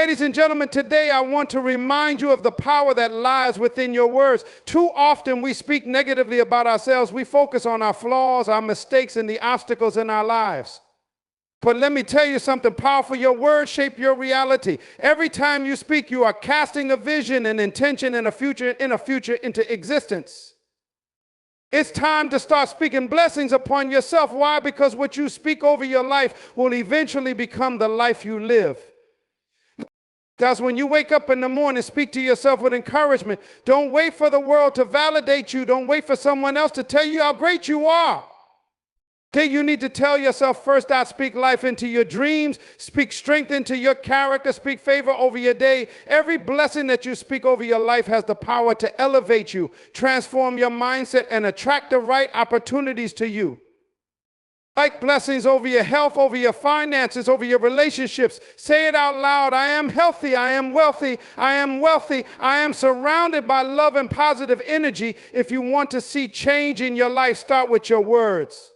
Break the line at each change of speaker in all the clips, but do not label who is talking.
Ladies and gentlemen, today I want to remind you of the power that lies within your words. Too often we speak negatively about ourselves. We focus on our flaws, our mistakes, and the obstacles in our lives. But let me tell you something powerful. Your words shape your reality. Every time you speak, you are casting a vision, an intention, and a future into existence. It's time to start speaking blessings upon yourself. Why? Because what you speak over your life will eventually become the life you live. That's when you wake up in the morning, speak to yourself with encouragement. Don't wait for the world to validate you. Don't wait for someone else to tell you how great you are. Okay, you need to tell yourself first out, speak life into your dreams, speak strength into your character, speak favor over your day. Every blessing that you speak over your life has the power to elevate you, transform your mindset, and attract the right opportunities to you. Like blessings over your health, over your finances, over your relationships. Say it out loud. I am healthy. I am wealthy. I am wealthy. I am surrounded by love and positive energy. If you want to see change in your life, start with your words.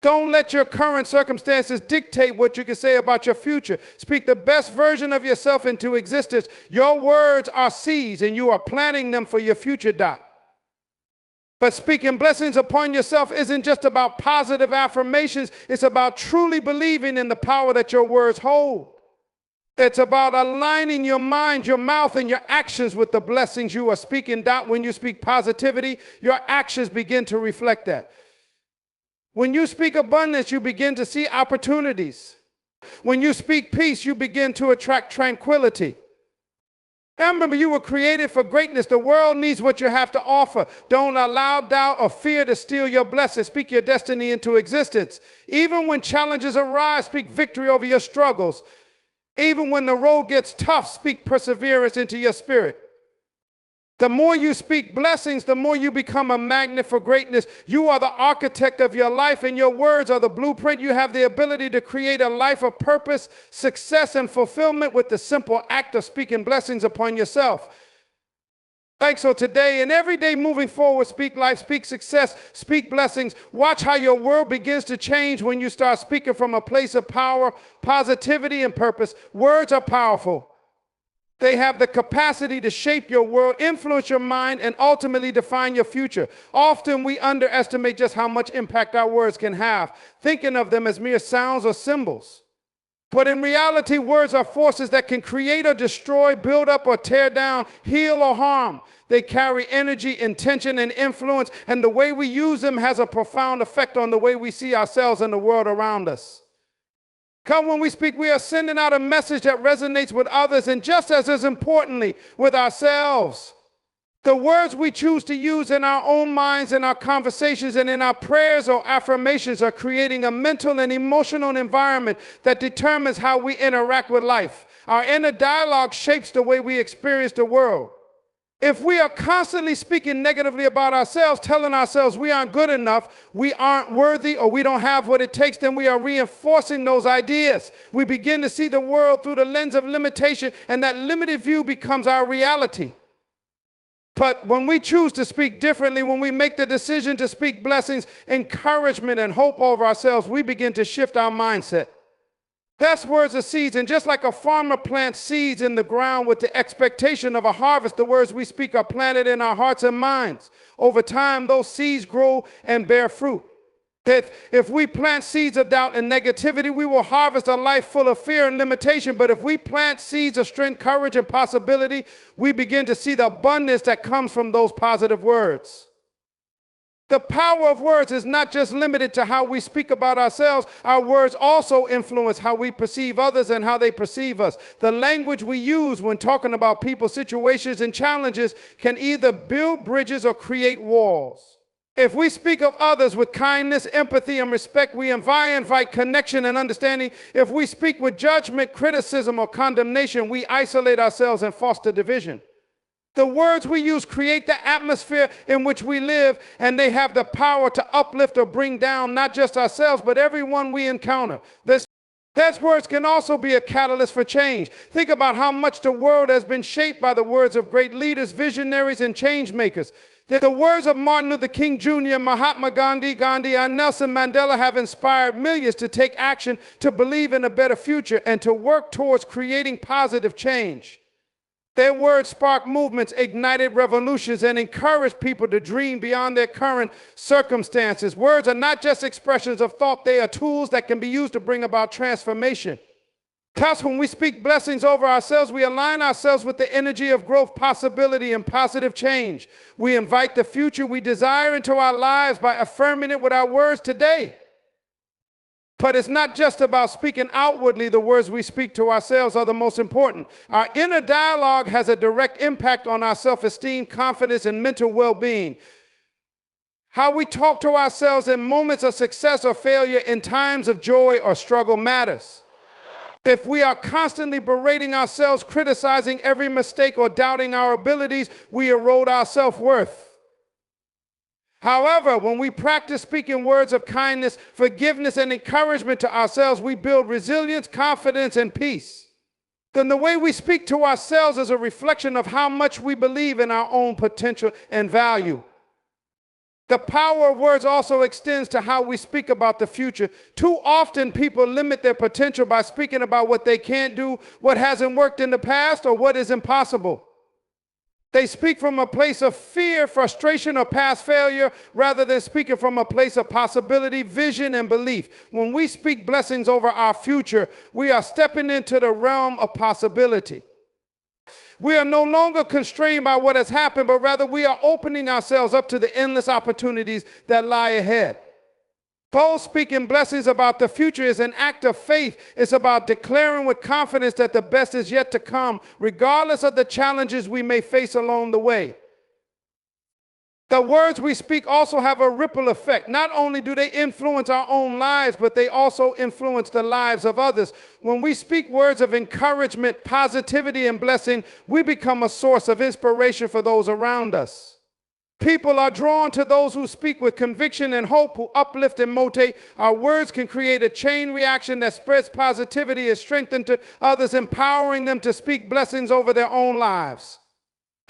Don't let your current circumstances dictate what you can say about your future. Speak the best version of yourself into existence. Your words are seeds, and you are planting them for your future, Doc. But speaking blessings upon yourself isn't just about positive affirmations. It's about truly believing in the power that your words hold. It's about aligning your mind, your mouth, and your actions with the blessings you are speaking, Doc. When you speak positivity, your actions begin to reflect that. When you speak abundance, you begin to see opportunities. When you speak peace, you begin to attract tranquility. And remember, you were created for greatness. The world needs what you have to offer. Don't allow doubt or fear to steal your blessings. Speak your destiny into existence. Even when challenges arise, speak victory over your struggles. Even when the road gets tough, speak perseverance into your spirit. The more you speak blessings, the more you become a magnet for greatness. You are the architect of your life, and your words are the blueprint. You have the ability to create a life of purpose, success, and fulfillment with the simple act of speaking blessings upon yourself. So today and every day moving forward, speak life, speak success, speak blessings. Watch how your world begins to change when you start speaking from a place of power, positivity, and purpose. Words are powerful. They have the capacity to shape your world, influence your mind, and ultimately define your future. Often we underestimate just how much impact our words can have, thinking of them as mere sounds or symbols. But in reality, words are forces that can create or destroy, build up or tear down, heal or harm. They carry energy, intention, and influence, and the way we use them has a profound effect on the way we see ourselves and the world around us. When we speak, we are sending out a message that resonates with others, and just as importantly, with ourselves. The words we choose to use in our own minds, in our conversations, and in our prayers or affirmations are creating a mental and emotional environment that determines how we interact with life. Our inner dialogue shapes the way we experience the world. If we are constantly speaking negatively about ourselves, telling ourselves we aren't good enough, we aren't worthy, or we don't have what it takes, then we are reinforcing those ideas. We begin to see the world through the lens of limitation, and that limited view becomes our reality. But when we choose to speak differently, when we make the decision to speak blessings, encouragement, and hope over ourselves, we begin to shift our mindset. That's words are seeds, and just like a farmer plants seeds in the ground with the expectation of a harvest, the words we speak are planted in our hearts and minds. Over time, those seeds grow and bear fruit. That if we plant seeds of doubt and negativity, we will harvest a life full of fear and limitation. But if we plant seeds of strength, courage, and possibility, we begin to see the abundance that comes from those positive words. The power of words is not just limited to how we speak about ourselves. Our words also influence how we perceive others and how they perceive us. The language we use when talking about people, situations, and challenges can either build bridges or create walls. If we speak of others with kindness, empathy, and respect, we invite connection and understanding. If we speak with judgment, criticism, or condemnation, we isolate ourselves and foster division. The words we use create the atmosphere in which we live, and they have the power to uplift or bring down not just ourselves, but everyone we encounter. Those words can also be a catalyst for change. Think about how much the world has been shaped by the words of great leaders, visionaries, and change makers. The words of Martin Luther King Jr., Mahatma Gandhi, and Nelson Mandela have inspired millions to take action, to believe in a better future, and to work towards creating positive change. Their words sparked movements, ignited revolutions, and encouraged people to dream beyond their current circumstances. Words are not just expressions of thought, they are tools that can be used to bring about transformation. Thus, when we speak blessings over ourselves, we align ourselves with the energy of growth, possibility, and positive change. We invite the future we desire into our lives by affirming it with our words today. But it's not just about speaking outwardly. The words we speak to ourselves are the most important. Our inner dialogue has a direct impact on our self-esteem, confidence, and mental well-being. How we talk to ourselves in moments of success or failure, in times of joy or struggle, matters. If we are constantly berating ourselves, criticizing every mistake, or doubting our abilities, we erode our self-worth. However, when we practice speaking words of kindness, forgiveness, and encouragement to ourselves, we build resilience, confidence, and peace. Then the way we speak to ourselves is a reflection of how much we believe in our own potential and value. The power of words also extends to how we speak about the future. Too often, people limit their potential by speaking about what they can't do, what hasn't worked in the past, or what is impossible. They speak from a place of fear, frustration, or past failure, rather than speaking from a place of possibility, vision, and belief. When we speak blessings over our future, we are stepping into the realm of possibility. We are no longer constrained by what has happened, but rather we are opening ourselves up to the endless opportunities that lie ahead. Paul speaking blessings about the future is an act of faith. It's about declaring with confidence that the best is yet to come, regardless of the challenges we may face along the way. The words we speak also have a ripple effect. Not only do they influence our own lives, but they also influence the lives of others. When we speak words of encouragement, positivity, and blessing, we become a source of inspiration for those around us. People are drawn to those who speak with conviction and hope, who uplift and motivate. Our words can create a chain reaction that spreads positivity and strength to others, empowering them to speak blessings over their own lives.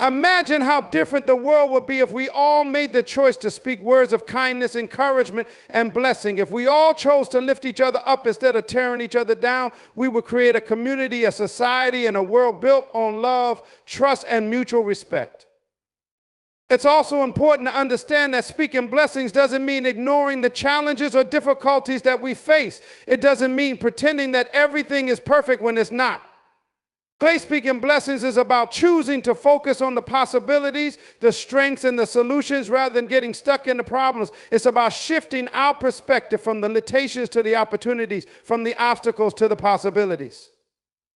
Imagine how different the world would be if we all made the choice to speak words of kindness, encouragement, and blessing. If we all chose to lift each other up instead of tearing each other down, we would create a community, a society, and a world built on love, trust, and mutual respect. It's also important to understand that speaking blessings doesn't mean ignoring the challenges or difficulties that we face. It doesn't mean pretending that everything is perfect when it's not. Speaking blessings is about choosing to focus on the possibilities, the strengths, and the solutions rather than getting stuck in the problems. It's about shifting our perspective from the limitations to the opportunities, from the obstacles to the possibilities.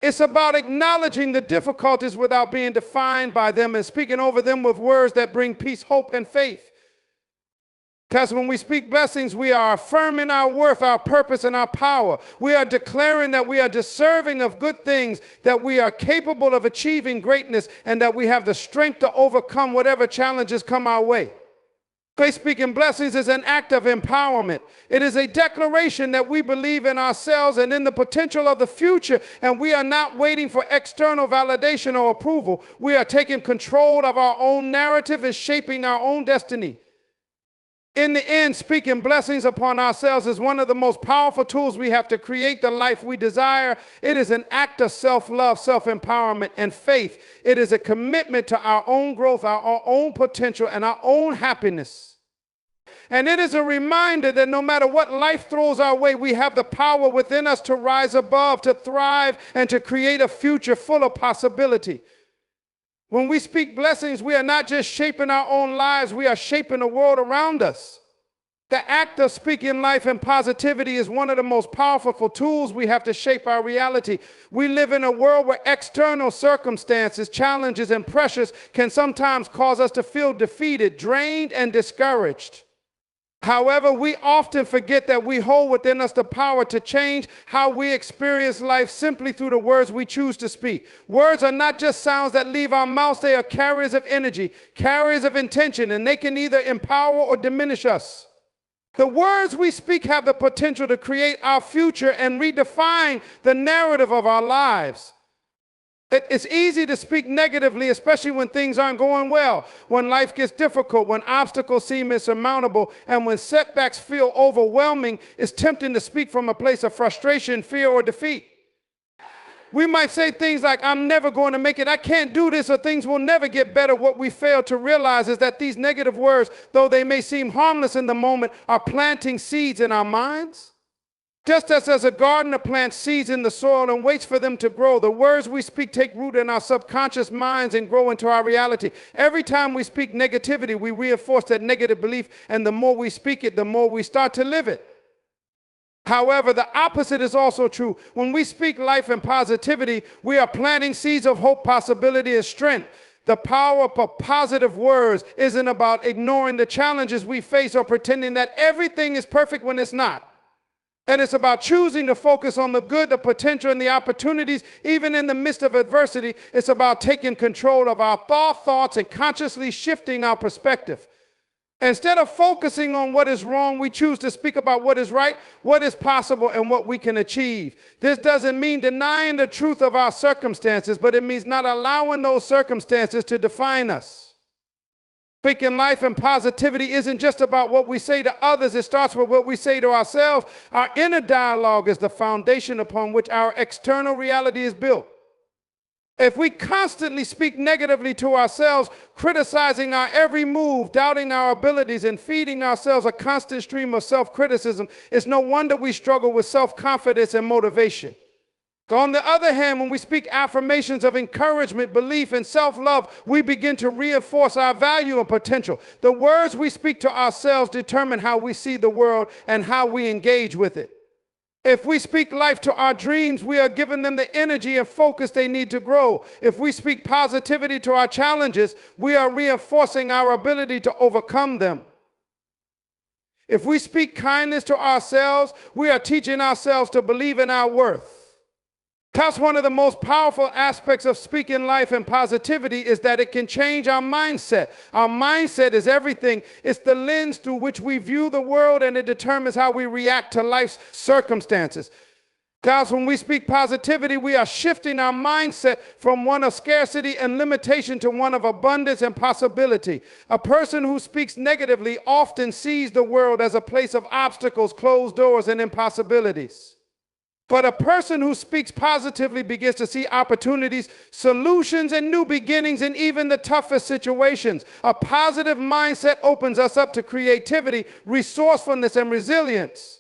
It's about acknowledging the difficulties without being defined by them and speaking over them with words that bring peace, hope, and faith. Because when we speak blessings, we are affirming our worth, our purpose, and our power. We are declaring that we are deserving of good things, that we are capable of achieving greatness, and that we have the strength to overcome whatever challenges come our way. Speaking blessings is an act of empowerment. It is a declaration that we believe in ourselves and in the potential of the future, and we are not waiting for external validation or approval. We are taking control of our own narrative and shaping our own destiny. In the end, speaking blessings upon ourselves is one of the most powerful tools we have to create the life we desire. It is an act of self-love, self-empowerment, and faith. It is a commitment to our own growth, our own potential, and our own happiness. And it is a reminder that no matter what life throws our way, we have the power within us to rise above, to thrive, and to create a future full of possibility. When we speak blessings, we are not just shaping our own lives, we are shaping the world around us. The act of speaking life and positivity is one of the most powerful tools we have to shape our reality. We live in a world where external circumstances, challenges, and pressures can sometimes cause us to feel defeated, drained, and discouraged. However, we often forget that we hold within us the power to change how we experience life simply through the words we choose to speak. Words are not just sounds that leave our mouths, they are carriers of energy, carriers of intention, and they can either empower or diminish us. The words we speak have the potential to create our future and redefine the narrative of our lives. It's easy to speak negatively, especially when things aren't going well, when life gets difficult, when obstacles seem insurmountable, and when setbacks feel overwhelming. It's tempting to speak from a place of frustration, fear, or defeat. We might say things like, I'm never going to make it, I can't do this, or things will never get better. What we fail to realize is that these negative words, though they may seem harmless in the moment, are planting seeds in our minds. Just as a gardener plants seeds in the soil and waits for them to grow, the words we speak take root in our subconscious minds and grow into our reality. Every time we speak negativity, we reinforce that negative belief, and the more we speak it, the more we start to live it. However, the opposite is also true. When we speak life and positivity, we are planting seeds of hope, possibility, and strength. The power of positive words isn't about ignoring the challenges we face or pretending that everything is perfect when it's not. And it's about choosing to focus on the good, the potential, and the opportunities, even in the midst of adversity. It's about taking control of our thoughts and consciously shifting our perspective. Instead of focusing on what is wrong, we choose to speak about what is right, what is possible, and what we can achieve. This doesn't mean denying the truth of our circumstances, but it means not allowing those circumstances to define us. Speaking life and positivity isn't just about what we say to others. It starts with what we say to ourselves. Our inner dialogue is the foundation upon which our external reality is built. If we constantly speak negatively to ourselves, criticizing our every move, doubting our abilities, and feeding ourselves a constant stream of self-criticism, it's no wonder we struggle with self-confidence and motivation. On the other hand, when we speak affirmations of encouragement, belief, and self-love, we begin to reinforce our value and potential. The words we speak to ourselves determine how we see the world and how we engage with it. If we speak life to our dreams, we are giving them the energy and focus they need to grow. If we speak positivity to our challenges, we are reinforcing our ability to overcome them. If we speak kindness to ourselves, we are teaching ourselves to believe in our worth. That's one of the most powerful aspects of speaking life and positivity, is that it can change our mindset. Our mindset is everything. It's the lens through which we view the world, and it determines how we react to life's circumstances. Guys, when we speak positivity, we are shifting our mindset from one of scarcity and limitation to one of abundance and possibility. A person who speaks negatively often sees the world as a place of obstacles, closed doors, and impossibilities. But a person who speaks positively begins to see opportunities, solutions, and new beginnings in even the toughest situations. A positive mindset opens us up to creativity, resourcefulness, and resilience.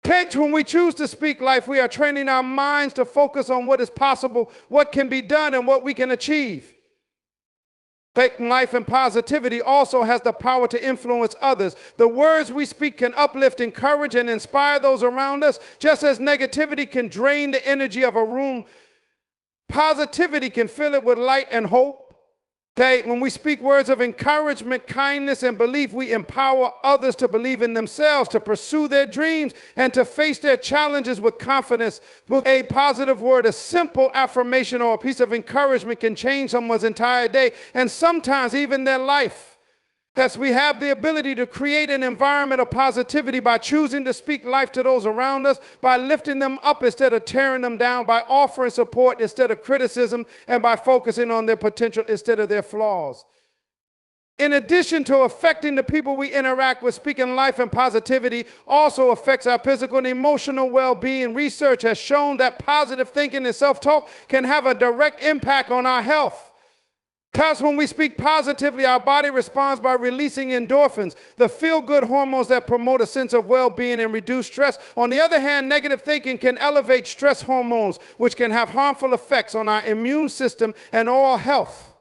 When we choose to speak life, we are training our minds to focus on what is possible, what can be done, and what we can achieve. Speaking life and positivity also has the power to influence others. The words we speak can uplift, encourage, and inspire those around us. Just as negativity can drain the energy of a room, positivity can fill it with light and hope. When we speak words of encouragement, kindness, and belief, we empower others to believe in themselves, to pursue their dreams, and to face their challenges with confidence. With a positive word, a simple affirmation or a piece of encouragement can change someone's entire day, and sometimes even their life. Thus, we have the ability to create an environment of positivity by choosing to speak life to those around us, by lifting them up instead of tearing them down, by offering support instead of criticism, and by focusing on their potential instead of their flaws. In addition to affecting the people we interact with, speaking life and positivity also affects our physical and emotional well-being. Research has shown that positive thinking and self-talk can have a direct impact on our health. Because when we speak positively, our body responds by releasing endorphins, the feel-good hormones that promote a sense of well-being and reduce stress. On the other hand, negative thinking can elevate stress hormones, which can have harmful effects on our immune system and oral health.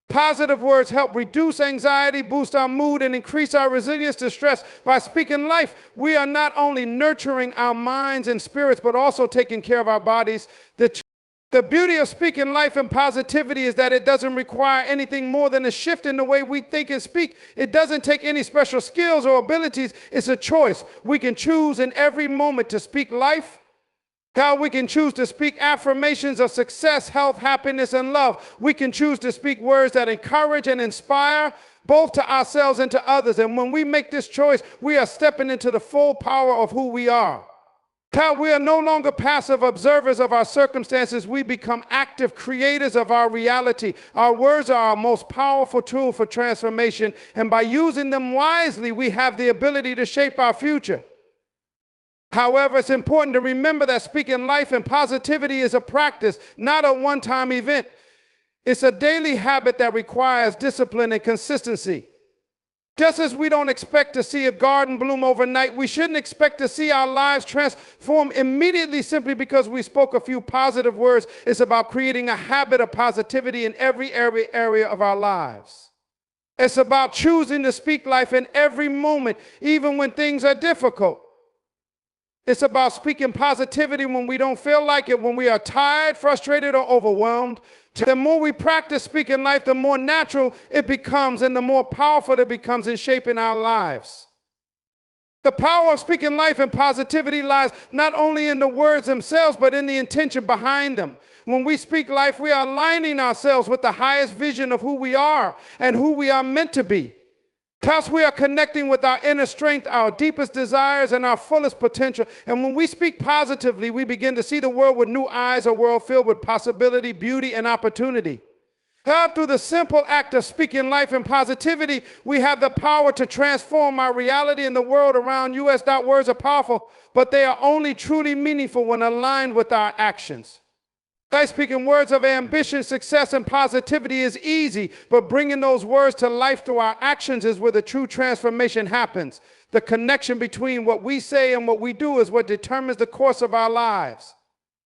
Positive words help reduce anxiety, boost our mood, and increase our resilience to stress. By speaking life, we are not only nurturing our minds and spirits, but also taking care of our bodies. The beauty of speaking life and positivity is that it doesn't require anything more than a shift in the way we think and speak. It doesn't take any special skills or abilities. It's a choice. We can choose in every moment to speak life. How we can choose to speak affirmations of success, health, happiness, and love. We can choose to speak words that encourage and inspire, both to ourselves and to others. And when we make this choice, we are stepping into the full power of who we are. How we are no longer passive observers of our circumstances. We become active creators of our reality. Our words are our most powerful tool for transformation, and by using them wisely, we have the ability to shape our future. However, it's important to remember that speaking life and positivity is a practice, not a one-time event. It's a daily habit that requires discipline and consistency. Just as we don't expect to see a garden bloom overnight, we shouldn't expect to see our lives transform immediately simply because we spoke a few positive words. It's about creating a habit of positivity in every area of our lives. It's about choosing to speak life in every moment, even when things are difficult. It's about speaking positivity when we don't feel like it, when we are tired, frustrated, or overwhelmed. The more we practice speaking life, the more natural it becomes and the more powerful it becomes in shaping our lives. The power of speaking life and positivity lies not only in the words themselves, but in the intention behind them. When we speak life, we are aligning ourselves with the highest vision of who we are and who we are meant to be. Thus, we are connecting with our inner strength, our deepest desires, and our fullest potential. And when we speak positively, we begin to see the world with new eyes, a world filled with possibility, beauty, and opportunity. Through the simple act of speaking life and positivity, we have the power to transform our reality and the world around you. Words are powerful, but they are only truly meaningful when aligned with our actions. Speaking words of ambition, success, and positivity is easy, but bringing those words to life through our actions is where the true transformation happens. The connection between what we say and what we do is what determines the course of our lives.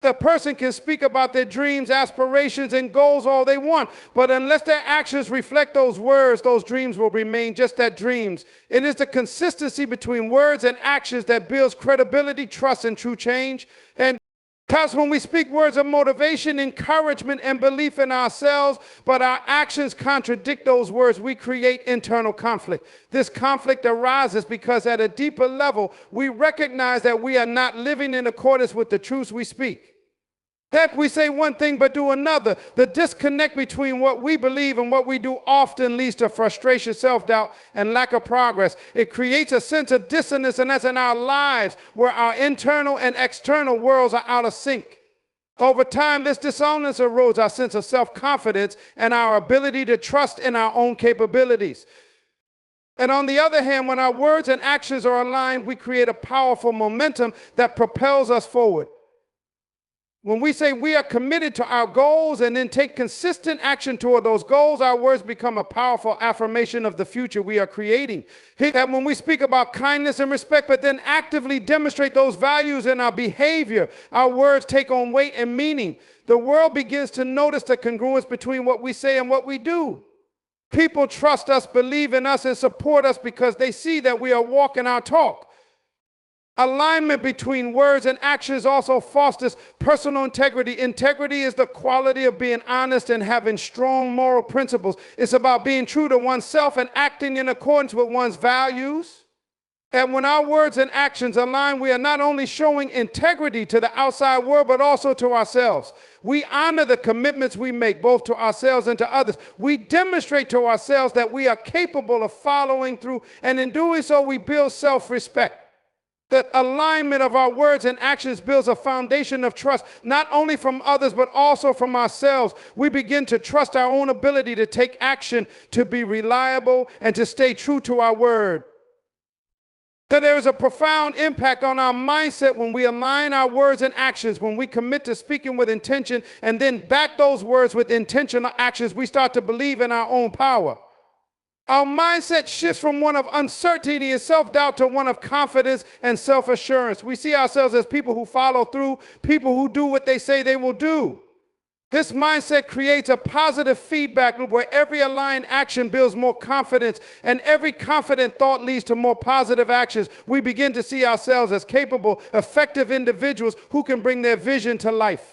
The person can speak about their dreams, aspirations, and goals all they want, but unless their actions reflect those words, those dreams will remain just that, dreams. It is the consistency between words and actions that builds credibility, trust, and true change. And because when we speak words of motivation, encouragement, and belief in ourselves, but our actions contradict those words, we create internal conflict. This conflict arises because at a deeper level, we recognize that we are not living in accordance with the truths we speak. That we say one thing but do another. The disconnect between what we believe and what we do often leads to frustration, self-doubt, and lack of progress. It creates a sense of dissonance, and that's in our lives where our internal and external worlds are out of sync. Over time, this dissonance erodes our sense of self-confidence and our ability to trust in our own capabilities. And on the other hand, when our words and actions are aligned, we create a powerful momentum that propels us forward. When we say we are committed to our goals and then take consistent action toward those goals, our words become a powerful affirmation of the future we are creating. That when we speak about kindness and respect, but then actively demonstrate those values in our behavior, our words take on weight and meaning. The world begins to notice the congruence between what we say and what we do. People trust us, believe in us, and support us because they see that we are walking our talk. Alignment between words and actions also fosters personal integrity. Integrity is the quality of being honest and having strong moral principles. It's about being true to oneself and acting in accordance with one's values. And when our words and actions align, we are not only showing integrity to the outside world, but also to ourselves. We honor the commitments we make, both to ourselves and to others. We demonstrate to ourselves that we are capable of following through, and in doing so, we build self-respect. The alignment of our words and actions builds a foundation of trust, not only from others, but also from ourselves. We begin to trust our own ability to take action, to be reliable, and to stay true to our word. That there is a profound impact on our mindset when we align our words and actions. When we commit to speaking with intention and then back those words with intentional actions, we start to believe in our own power. Our mindset shifts from one of uncertainty and self-doubt to one of confidence and self-assurance. We see ourselves as people who follow through, people who do what they say they will do. This mindset creates a positive feedback loop where every aligned action builds more confidence, and every confident thought leads to more positive actions. We begin to see ourselves as capable, effective individuals who can bring their vision to life.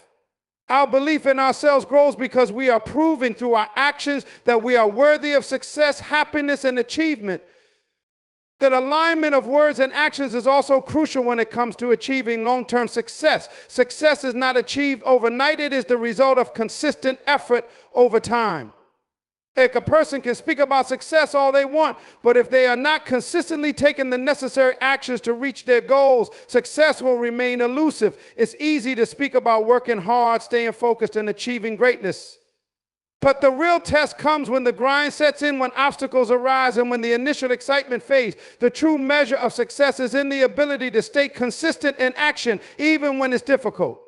Our belief in ourselves grows because we are proving through our actions that we are worthy of success, happiness, and achievement. That alignment of words and actions is also crucial when it comes to achieving long-term success. Success is not achieved overnight. It is the result of consistent effort over time. A person can speak about success all they want, but if they are not consistently taking the necessary actions to reach their goals, success will remain elusive. It's easy to speak about working hard, staying focused, and achieving greatness. But the real test comes when the grind sets in, when obstacles arise, and when the initial excitement fades. The true measure of success is in the ability to stay consistent in action, even when it's difficult.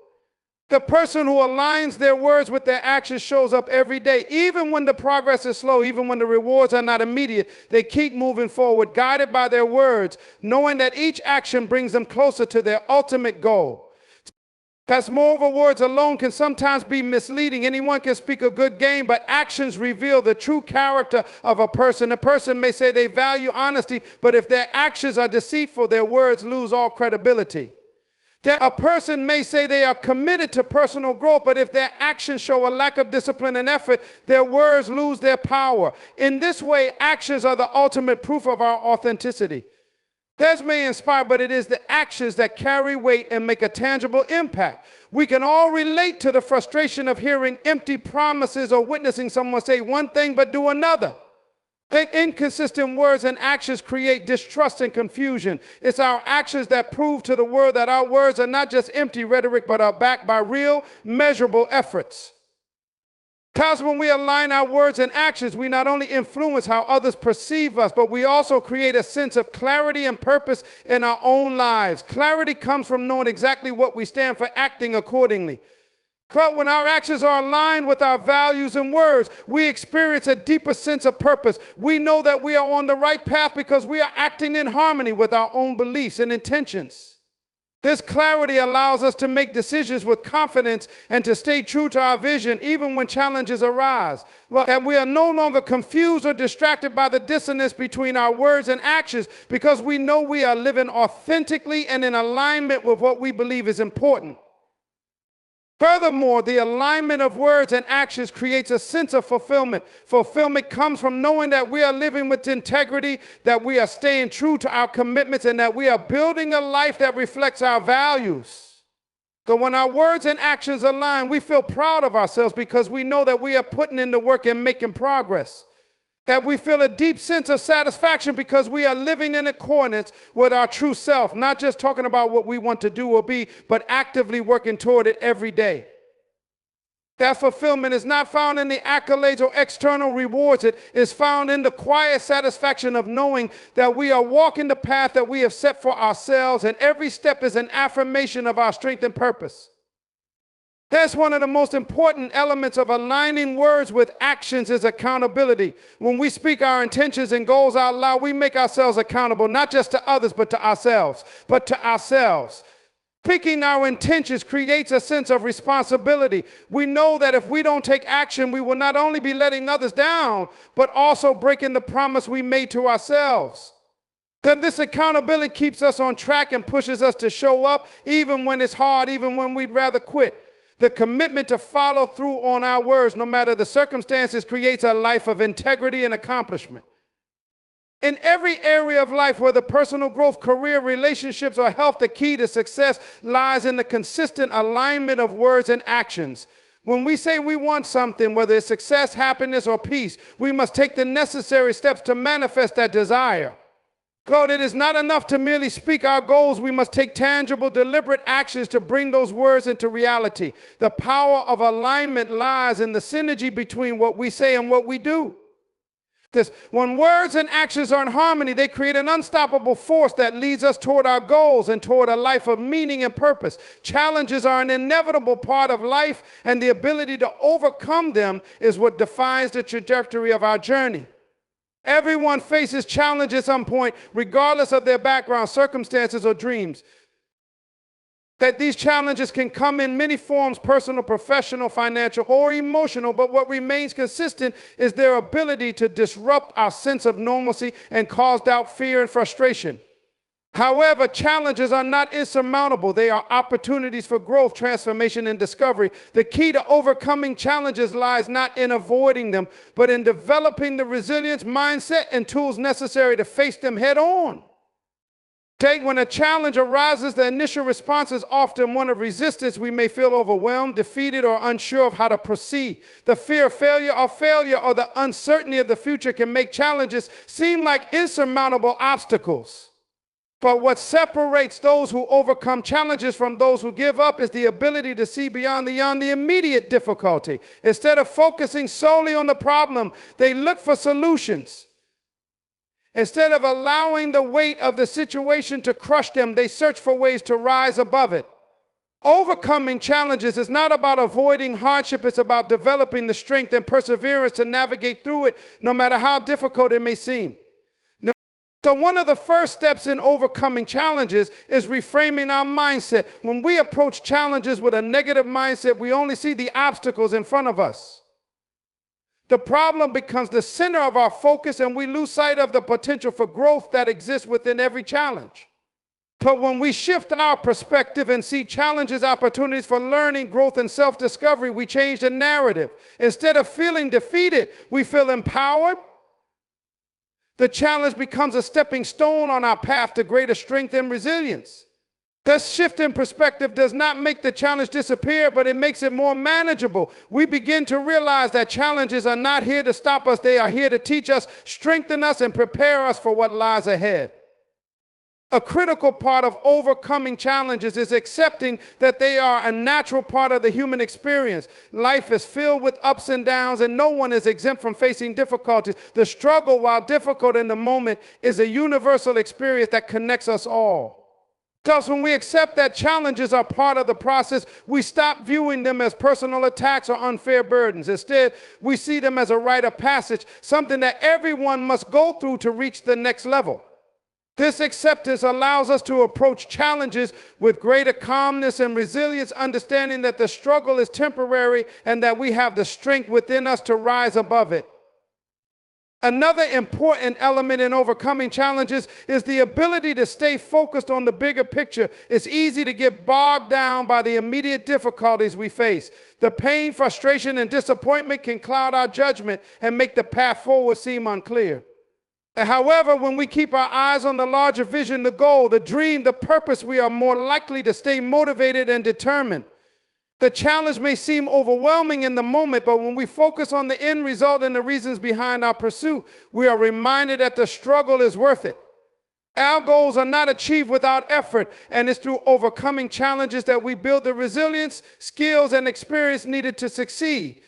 The person who aligns their words with their actions shows up every day, even when the progress is slow, even when the rewards are not immediate. They keep moving forward, guided by their words, knowing that each action brings them closer to their ultimate goal. Because moreover, words alone can sometimes be misleading. Anyone can speak a good game, but actions reveal the true character of a person. A person may say they value honesty, but if their actions are deceitful, their words lose all credibility. A person may say they are committed to personal growth, but if their actions show a lack of discipline and effort, their words lose their power. In this way, actions are the ultimate proof of our authenticity. Words may inspire, but it is the actions that carry weight and make a tangible impact. We can all relate to the frustration of hearing empty promises or witnessing someone say one thing but do another. Inconsistent words and actions create distrust and confusion. It's our actions that prove to the world that our words are not just empty rhetoric, but are backed by real, measurable efforts. Because when we align our words and actions, we not only influence how others perceive us, but we also create a sense of clarity and purpose in our own lives. Clarity comes from knowing exactly what we stand for, acting accordingly. But when our actions are aligned with our values and words, we experience a deeper sense of purpose. We know that we are on the right path because we are acting in harmony with our own beliefs and intentions. This clarity allows us to make decisions with confidence and to stay true to our vision even when challenges arise. And we are no longer confused or distracted by the dissonance between our words and actions because we know we are living authentically and in alignment with what we believe is important. Furthermore, the alignment of words and actions creates a sense of fulfillment. Fulfillment comes from knowing that we are living with integrity, that we are staying true to our commitments, and that we are building a life that reflects our values. So when our words and actions align, we feel proud of ourselves because we know that we are putting in the work and making progress. That we feel a deep sense of satisfaction because we are living in accordance with our true self, not just talking about what we want to do or be, but actively working toward it every day. That fulfillment is not found in the accolades or external rewards. It is found in the quiet satisfaction of knowing that we are walking the path that we have set for ourselves, and every step is an affirmation of our strength and purpose. That's one of the most important elements of aligning words with actions is accountability. When we speak our intentions and goals out loud, we make ourselves accountable, not just to others, but to ourselves. Speaking our intentions creates a sense of responsibility. We know that if we don't take action, we will not only be letting others down, but also breaking the promise we made to ourselves. Then this accountability keeps us on track and pushes us to show up even when it's hard, even when we'd rather quit. The commitment to follow through on our words, no matter the circumstances, creates a life of integrity and accomplishment. In every area of life, whether personal growth, career, relationships, or health, the key to success lies in the consistent alignment of words and actions. When we say we want something, whether it's success, happiness, or peace, we must take the necessary steps to manifest that desire. God, it is not enough to merely speak our goals. We must take tangible, deliberate actions to bring those words into reality. The power of alignment lies in the synergy between what we say and what we do. When words and actions are in harmony, they create an unstoppable force that leads us toward our goals and toward a life of meaning and purpose. Challenges are an inevitable part of life, and the ability to overcome them is what defines the trajectory of our journey. Everyone faces challenges at some point, regardless of their background, circumstances, or dreams. That these challenges can come in many forms: personal, professional, financial, or emotional, but what remains consistent is their ability to disrupt our sense of normalcy and cause doubt, fear, and frustration. However, challenges are not insurmountable. They are opportunities for growth, transformation, and discovery. The key to overcoming challenges lies not in avoiding them, but in developing the resilience, mindset, and tools necessary to face them head on. When a challenge arises, the initial response is often one of resistance. We may feel overwhelmed, defeated, or unsure of how to proceed. The fear of failure or the uncertainty of the future can make challenges seem like insurmountable obstacles. But what separates those who overcome challenges from those who give up is the ability to see beyond the immediate difficulty. Instead of focusing solely on the problem, they look for solutions. Instead of allowing the weight of the situation to crush them, they search for ways to rise above it. Overcoming challenges is not about avoiding hardship, it's about developing the strength and perseverance to navigate through it, no matter how difficult it may seem. So one of the first steps in overcoming challenges is reframing our mindset. When we approach challenges with a negative mindset, we only see the obstacles in front of us. The problem becomes the center of our focus, and we lose sight of the potential for growth that exists within every challenge. But when we shift our perspective and see challenges, opportunities for learning, growth, and self-discovery, we change the narrative. Instead of feeling defeated, we feel empowered. The challenge becomes a stepping stone on our path to greater strength and resilience. This shift in perspective does not make the challenge disappear, but it makes it more manageable. We begin to realize that challenges are not here to stop us. They are here to teach us, strengthen us, and prepare us for what lies ahead. A critical part of overcoming challenges is accepting that they are a natural part of the human experience. Life is filled with ups and downs, and no one is exempt from facing difficulties. The struggle, while difficult in the moment, is a universal experience that connects us all. Thus, when we accept that challenges are part of the process, we stop viewing them as personal attacks or unfair burdens. Instead, we see them as a rite of passage, something that everyone must go through to reach the next level. This acceptance allows us to approach challenges with greater calmness and resilience, understanding that the struggle is temporary and that we have the strength within us to rise above it. Another important element in overcoming challenges is the ability to stay focused on the bigger picture. It's easy to get bogged down by the immediate difficulties we face. The pain, frustration, and disappointment can cloud our judgment and make the path forward seem unclear. However, when we keep our eyes on the larger vision, the goal, the dream, the purpose, we are more likely to stay motivated and determined. The challenge may seem overwhelming in the moment, but when we focus on the end result and the reasons behind our pursuit, we are reminded that the struggle is worth it. Our goals are not achieved without effort, and it's through overcoming challenges that we build the resilience, skills, and experience needed to succeed.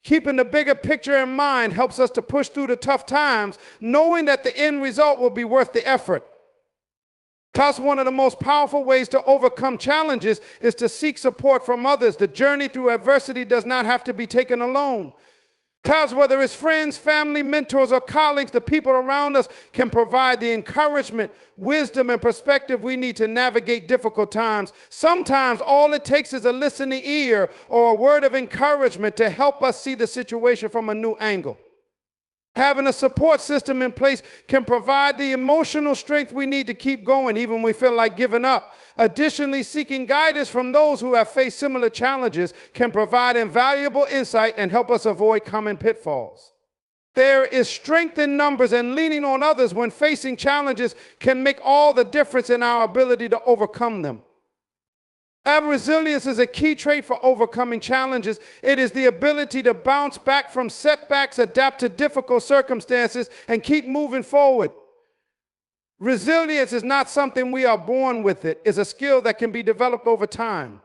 Keeping the bigger picture in mind helps us to push through the tough times, knowing that the end result will be worth the effort. Thus, one of the most powerful ways to overcome challenges is to seek support from others. The journey through adversity does not have to be taken alone. Thus, whether it's friends, family, mentors, or colleagues, the people around us can provide the encouragement, wisdom, and perspective we need to navigate difficult times. Sometimes all it takes is a listening ear or a word of encouragement to help us see the situation from a new angle. Having a support system in place can provide the emotional strength we need to keep going, even when we feel like giving up. Additionally, seeking guidance from those who have faced similar challenges can provide invaluable insight and help us avoid common pitfalls. There is strength in numbers, and leaning on others when facing challenges can make all the difference in our ability to overcome them. Our resilience is a key trait for overcoming challenges. It is the ability to bounce back from setbacks, adapt to difficult circumstances, and keep moving forward. Resilience is not something we are born with. It is a skill that can be developed over time.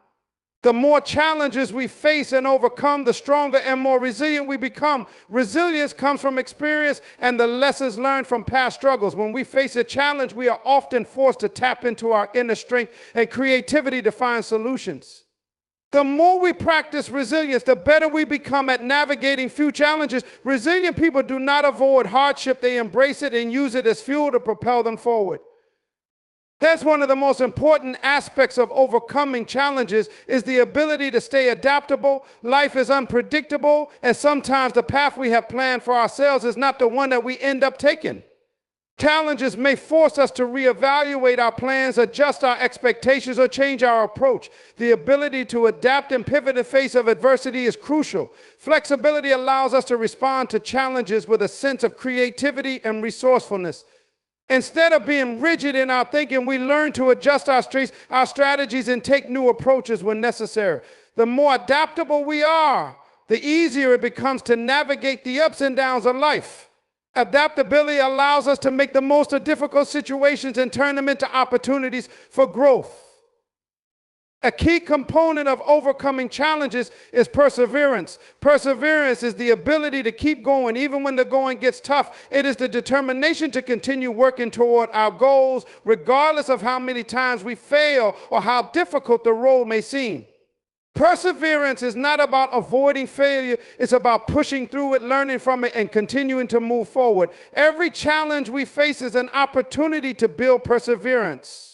The more challenges we face and overcome, the stronger and more resilient we become. Resilience comes from experience and the lessons learned from past struggles. When we face a challenge, we are often forced to tap into our inner strength and creativity to find solutions. The more we practice resilience, the better we become at navigating few challenges. Resilient people do not avoid hardship. They embrace it and use it as fuel to propel them forward. That's one of the most important aspects of overcoming challenges is the ability to stay adaptable. Life is unpredictable, and sometimes the path we have planned for ourselves is not the one that we end up taking. Challenges may force us to reevaluate our plans, adjust our expectations, or change our approach. The ability to adapt and pivot in the face of adversity is crucial. Flexibility allows us to respond to challenges with a sense of creativity and resourcefulness. Instead of being rigid in our thinking, we learn to adjust our strategies and take new approaches when necessary. The more adaptable we are, the easier it becomes to navigate the ups and downs of life. Adaptability allows us to make the most of difficult situations and turn them into opportunities for growth. A key component of overcoming challenges is perseverance. Perseverance is the ability to keep going even when the going gets tough. It is the determination to continue working toward our goals, regardless of how many times we fail or how difficult the road may seem. Perseverance is not about avoiding failure. It's about pushing through it, learning from it, and continuing to move forward. Every challenge we face is an opportunity to build perseverance.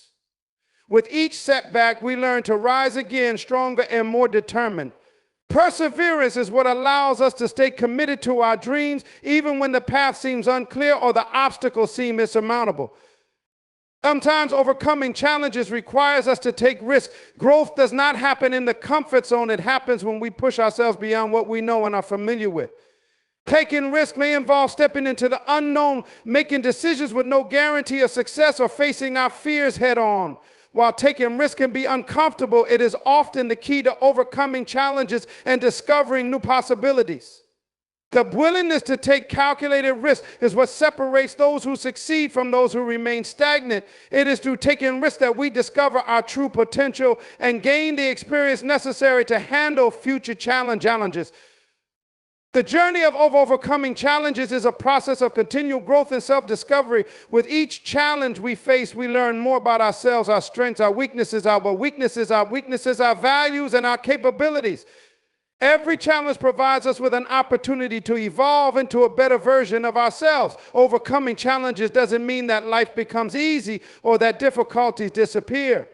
With each setback, we learn to rise again stronger and more determined. Perseverance is what allows us to stay committed to our dreams, even when the path seems unclear or the obstacles seem insurmountable. Sometimes overcoming challenges requires us to take risks. Growth does not happen in the comfort zone. It happens when we push ourselves beyond what we know and are familiar with. Taking risks may involve stepping into the unknown, making decisions with no guarantee of success, or facing our fears head on. While taking risks can be uncomfortable, it is often the key to overcoming challenges and discovering new possibilities. The willingness to take calculated risks is what separates those who succeed from those who remain stagnant. It is through taking risks that we discover our true potential and gain the experience necessary to handle future challenges. The journey of overcoming challenges is a process of continual growth and self-discovery. With each challenge we face, we learn more about ourselves, our strengths, our weaknesses, our values, and our capabilities. Every challenge provides us with an opportunity to evolve into a better version of ourselves. Overcoming challenges doesn't mean that life becomes easy or that difficulties disappear.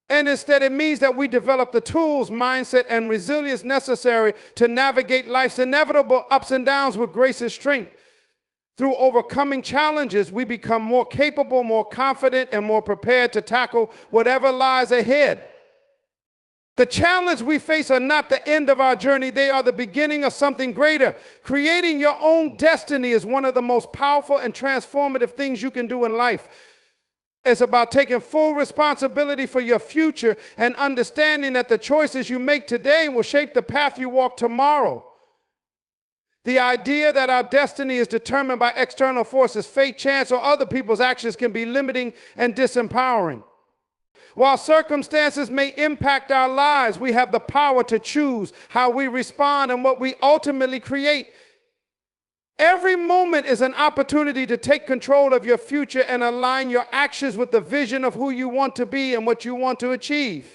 And instead, it means that we develop the tools, mindset, and resilience necessary to navigate life's inevitable ups and downs with grace and strength. Through overcoming challenges, we become more capable, more confident, and more prepared to tackle whatever lies ahead. The challenges we face are not the end of our journey. They are the beginning of something greater. Creating your own destiny is one of the most powerful and transformative things you can do in life. It's about taking full responsibility for your future and understanding that the choices you make today will shape the path you walk tomorrow. The idea that our destiny is determined by external forces, fate, chance, or other people's actions can be limiting and disempowering. While circumstances may impact our lives, we have the power to choose how we respond and what we ultimately create. Every moment is an opportunity to take control of your future and align your actions with the vision of who you want to be and what you want to achieve.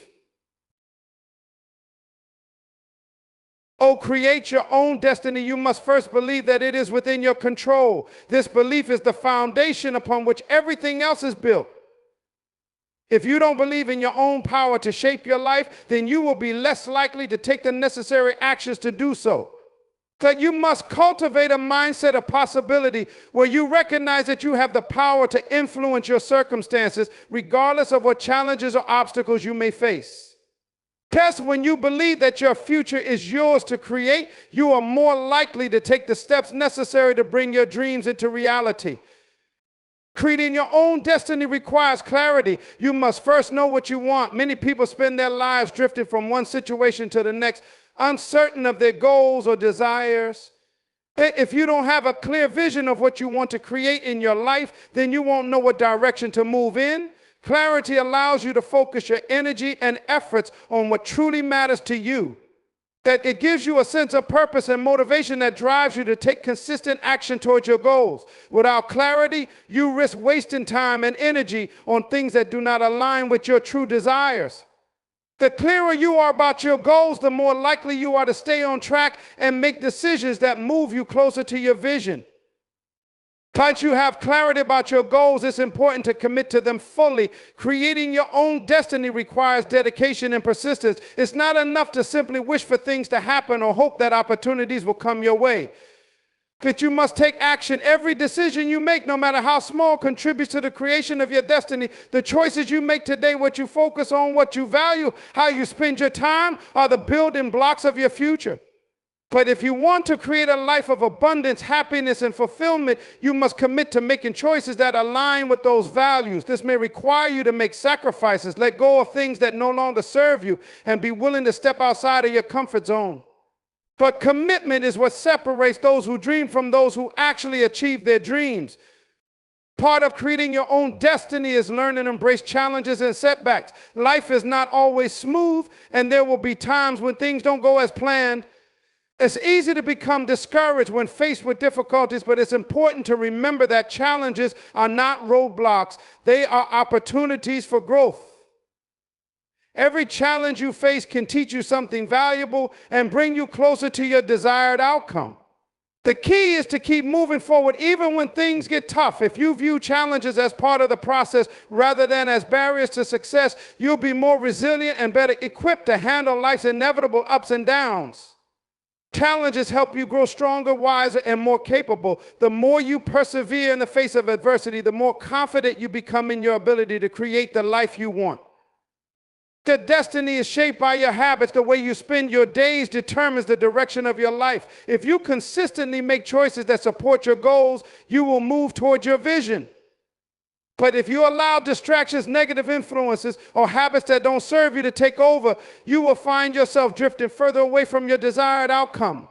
Oh, create your own destiny. You must first believe that it is within your control. This belief is the foundation upon which everything else is built. If you don't believe in your own power to shape your life, then you will be less likely to take the necessary actions to do so. That you must cultivate a mindset of possibility where you recognize that you have the power to influence your circumstances regardless of what challenges or obstacles you may face. Test when you believe that your future is yours to create, you are more likely to take the steps necessary to bring your dreams into reality. Creating your own destiny requires clarity. You must first know what you want. Many people spend their lives drifting from one situation to the next, uncertain of their goals or desires. If you don't have a clear vision of what you want to create in your life, then you won't know what direction to move in. Clarity allows you to focus your energy and efforts on what truly matters to you. That it gives you a sense of purpose and motivation that drives you to take consistent action towards your goals. Without clarity, you risk wasting time and energy on things that do not align with your true desires. The clearer you are about your goals, the more likely you are to stay on track and make decisions that move you closer to your vision. Once you have clarity about your goals, it's important to commit to them fully. Creating your own destiny requires dedication and persistence. It's not enough to simply wish for things to happen or hope that opportunities will come your way. That you must take action. Every decision you make, no matter how small, contributes to the creation of your destiny. The choices you make today, what you focus on, what you value, how you spend your time, are the building blocks of your future. But if you want to create a life of abundance, happiness, and fulfillment, you must commit to making choices that align with those values. This may require you to make sacrifices, let go of things that no longer serve you, and be willing to step outside of your comfort zone. But commitment is what separates those who dream from those who actually achieve their dreams. Part of creating your own destiny is learning to embrace challenges and setbacks. Life is not always smooth, and there will be times when things don't go as planned. It's easy to become discouraged when faced with difficulties, but it's important to remember that challenges are not roadblocks. They are opportunities for growth. Every challenge you face can teach you something valuable and bring you closer to your desired outcome. The key is to keep moving forward even when things get tough. If you view challenges as part of the process rather than as barriers to success, you'll be more resilient and better equipped to handle life's inevitable ups and downs. Challenges help you grow stronger, wiser, and more capable. The more you persevere in the face of adversity, the more confident you become in your ability to create the life you want. Your destiny is shaped by your habits. The way you spend your days determines the direction of your life. If you consistently make choices that support your goals, you will move toward your vision. But if you allow distractions, negative influences, or habits that don't serve you to take over, you will find yourself drifting further away from your desired outcome.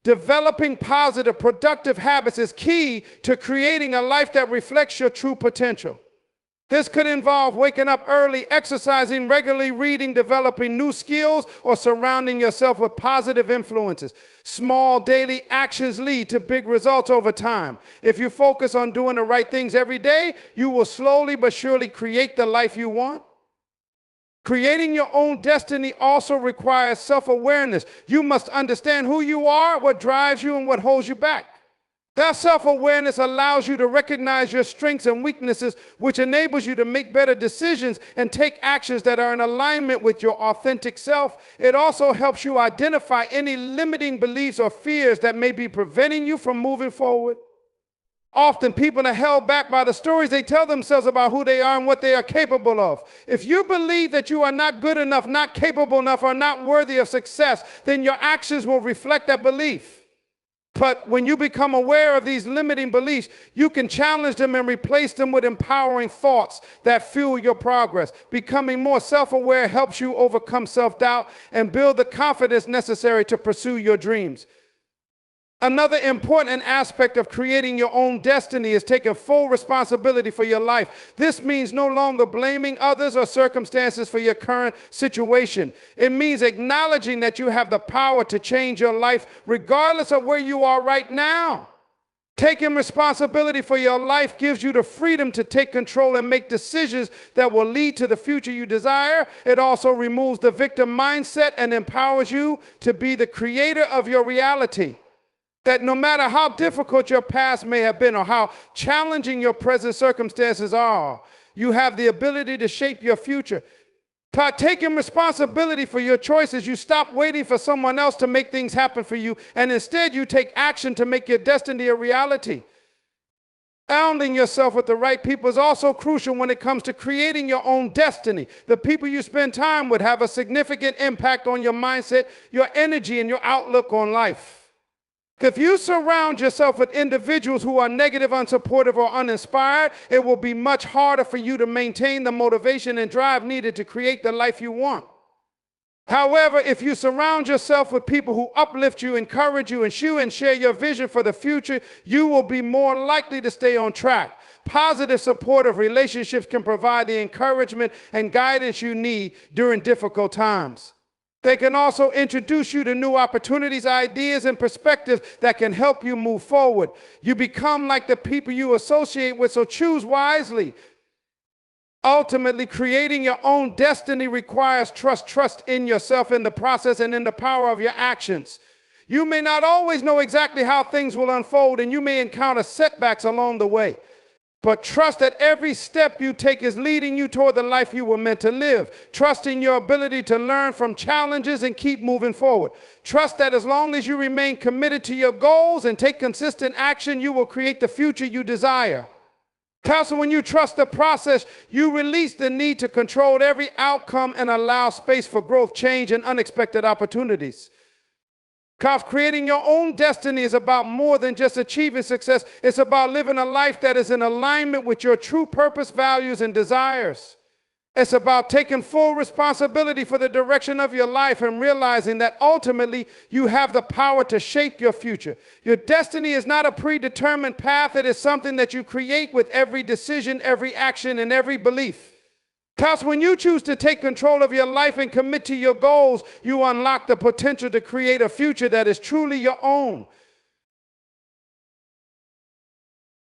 Developing positive, productive habits is key to creating a life that reflects your true potential. This could involve waking up early, exercising regularly, reading, developing new skills, or surrounding yourself with positive influences. Small daily actions lead to big results over time. If you focus on doing the right things every day, you will slowly but surely create the life you want. Creating your own destiny also requires self-awareness. You must understand who you are, what drives you, and what holds you back. That self-awareness allows you to recognize your strengths and weaknesses, which enables you to make better decisions and take actions that are in alignment with your authentic self. It also helps you identify any limiting beliefs or fears that may be preventing you from moving forward. Often people are held back by the stories they tell themselves about who they are and what they are capable of. If you believe that you are not good enough, not capable enough, or not worthy of success, then your actions will reflect that belief. But when you become aware of these limiting beliefs, you can challenge them and replace them with empowering thoughts that fuel your progress. Becoming more self-aware helps you overcome self-doubt and build the confidence necessary to pursue your dreams. Another important aspect of creating your own destiny is taking full responsibility for your life. This means no longer blaming others or circumstances for your current situation. It means acknowledging that you have the power to change your life regardless of where you are right now. Taking responsibility for your life gives you the freedom to take control and make decisions that will lead to the future you desire. It also removes the victim mindset and empowers you to be the creator of your reality. That no matter how difficult your past may have been or how challenging your present circumstances are, you have the ability to shape your future. By taking responsibility for your choices, you stop waiting for someone else to make things happen for you, and instead you take action to make your destiny a reality. Surrounding yourself with the right people is also crucial when it comes to creating your own destiny. The people you spend time with have a significant impact on your mindset, your energy, and your outlook on life. If you surround yourself with individuals who are negative, unsupportive, or uninspired, it will be much harder for you to maintain the motivation and drive needed to create the life you want. However, if you surround yourself with people who uplift you, encourage you, and share your vision for the future, you will be more likely to stay on track. Positive, supportive relationships can provide the encouragement and guidance you need during difficult times. They can also introduce you to new opportunities, ideas, and perspectives that can help you move forward. You become like the people you associate with, so choose wisely. Ultimately, creating your own destiny requires trust in yourself, in the process, and in the power of your actions. You may not always know exactly how things will unfold, and you may encounter setbacks along the way. But trust that every step you take is leading you toward the life you were meant to live. Trust in your ability to learn from challenges and keep moving forward. Trust that as long as you remain committed to your goals and take consistent action, you will create the future you desire. Counsel, when you trust the process, you release the need to control every outcome and allow space for growth, change, and unexpected opportunities. Because creating your own destiny is about more than just achieving success. It's about living a life that is in alignment with your true purpose, values, and desires. It's about taking full responsibility for the direction of your life and realizing that ultimately you have the power to shape your future. Your destiny is not a predetermined path. It is something that you create with every decision, every action, and every belief. Because when you choose to take control of your life and commit to your goals, you unlock the potential to create a future that is truly your own.